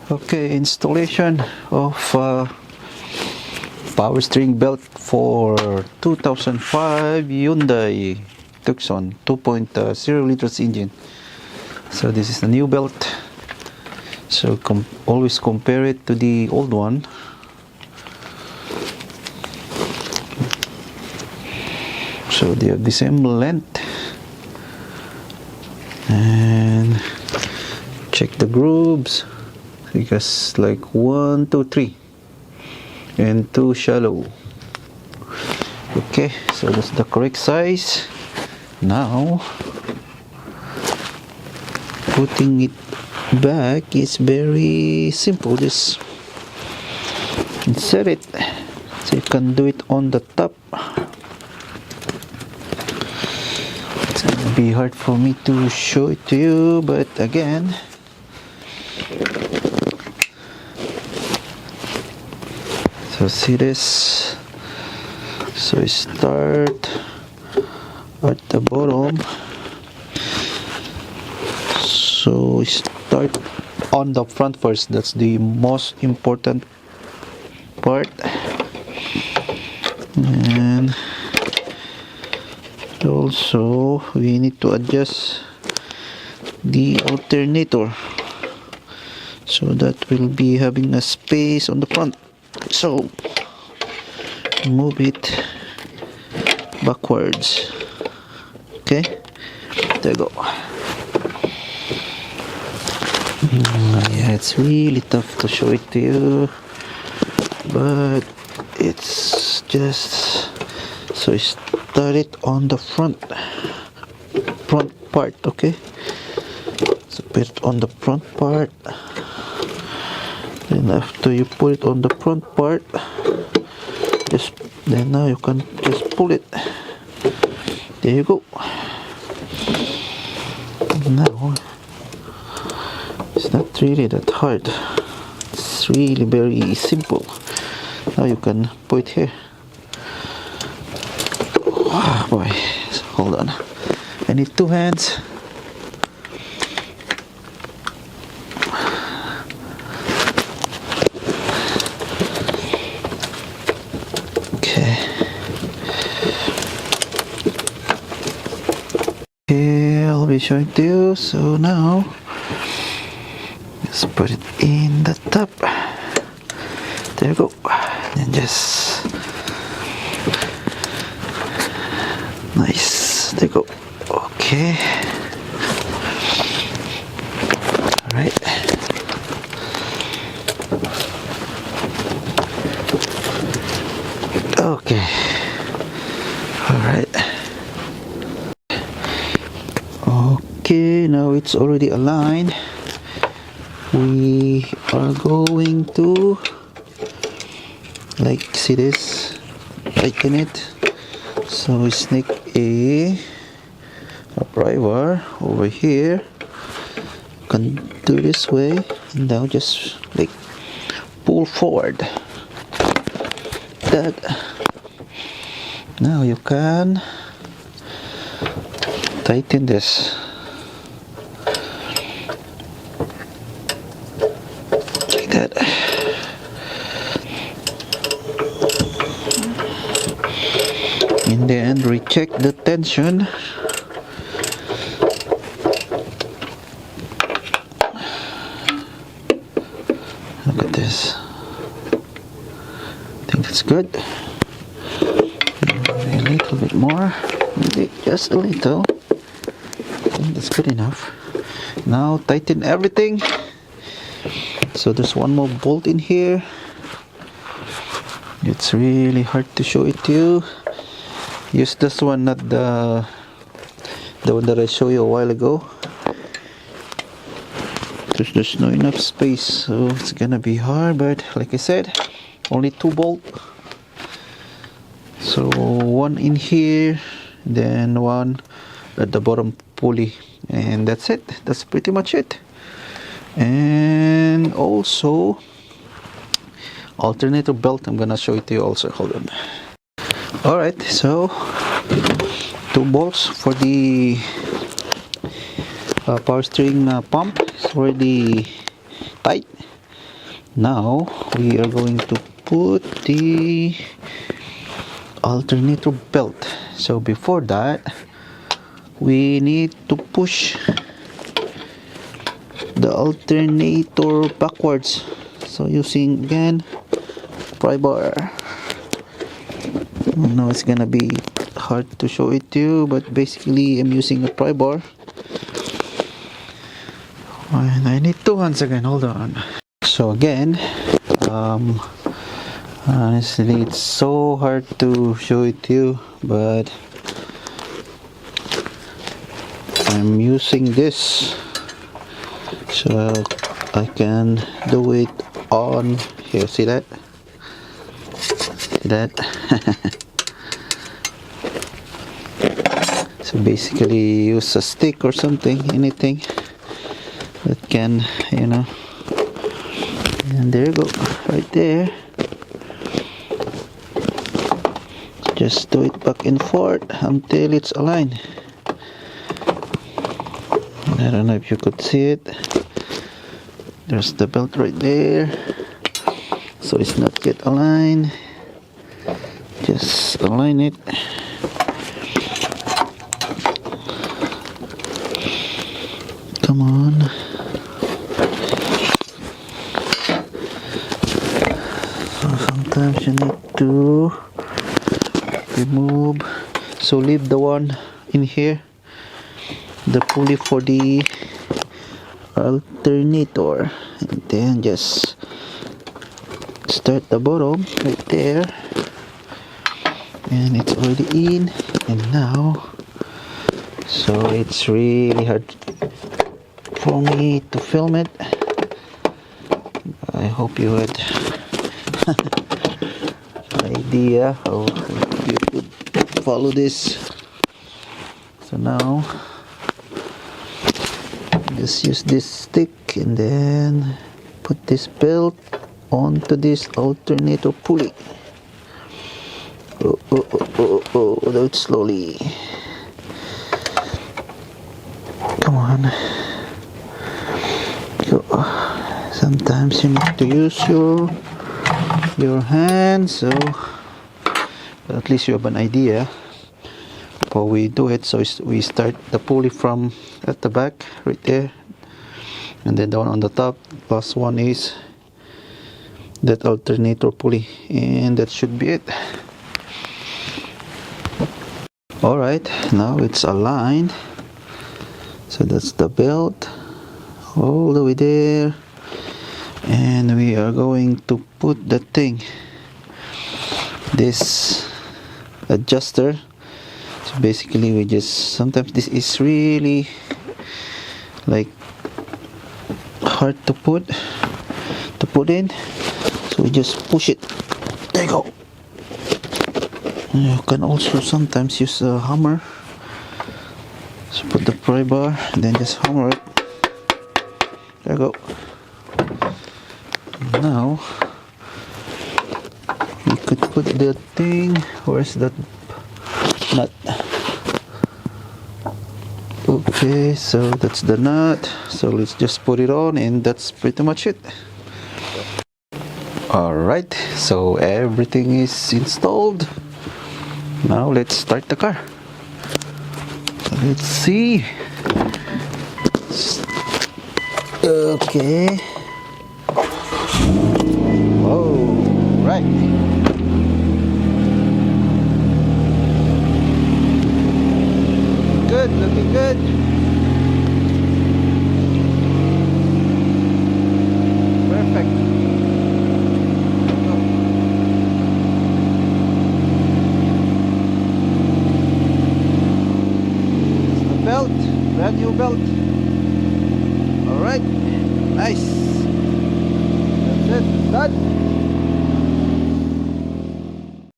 Okay, installation of power steering belt for 2005 Hyundai Tucson 2.0 liters engine. So this is the new belt. So always compare it to the old one. So they have the same length, and check the grooves. Because like 1, 2, 3 and 2 shallow. Okay, so that's the correct size. Now putting it back is very simple. Just insert it, so you can do it on the top. It's gonna be hard for me to show it to you, but again, so see this. So you start at the bottom. So start on the front first. That's the most important part. And also we need to adjust the alternator, so that will be having a space on the front. So move it backwards. Okay, there you go. Yeah, it's really tough to show it to you, but it's just, so you start it on the front part. Okay, so put it on the front part. Then after you put it on the front part, then now you can just pull it. There you go. Now it's not really that hard. It's really very simple. Now you can put it here. Oh boy, so hold on. I need 2 hands. I'll be showing to you. So now just put it in the top. There you go. And just nice. There you go. Okay. All right. Okay. All right. Okay, now it's already aligned. We are going to, like, see this, tighten it. So we sneak a driver over here. Can do this way, and now just like pull forward. That. Now you can tighten this. That. And then recheck the tension. Look at this. I think it's good. A little bit more, maybe just a little. I think that's good enough. Now tighten everything. So there's one more bolt in here. It's really hard to show it to you. Use this one, not the one that I showed you a while ago. There's no enough space, so it's gonna be hard, but like I said, only 2 bolts. So one in here, then one at the bottom pulley, and that's it. That's pretty much it. And also alternator belt, I'm gonna show it to you also. Hold on. All right, so 2 bolts for the power steering pump is already tight. Now we are going to put the alternator belt. So before that, we need to push the alternator backwards. So using again pry bar. Now it's gonna be hard to show it to you, but basically I'm using a pry bar. And I need two hands again, hold on. So again, honestly it's so hard to show it to you, but I'm using this so I can do it on here. See that? See that? So basically use a stick or something, anything that can, you know, and there you go, right there. Just do it back and forth until it's aligned. I don't know if you could see it. There's the belt right there, so it's not yet aligned. Just align it. Come on. So sometimes you need to remove, so leave the one in here, the pulley for the alternator, and then just start the bottom right there, and it's already in. And now, so it's really hard for me to film it. I hope you had idea how you could follow this. So now just use this stick and then put this belt onto this alternator pulley. Do it slowly. Come on. Go. Sometimes you need to use your hand, so at least you have an idea how we do it. So we start the pulley from at the back right there, and then down on the top. Last one is that alternator pulley, and that should be it. Alright, now it's aligned. So that's the belt all the way there, and we are going to put the thing, this adjuster. So basically we just, sometimes this is really like hard to put in, so we just push it. There you go. You can also sometimes use a hammer. So put the pry bar and then just hammer it. There you go. Now we could put the thing, where's that nut? Okay, so that's the nut. So let's just put it on, and that's pretty much it. Alright, so everything is installed. Now let's start the car. Let's see. Okay. Oh, right. Good, looking good. Perfect. Belt, brand new belt. All right, nice. That's it, done.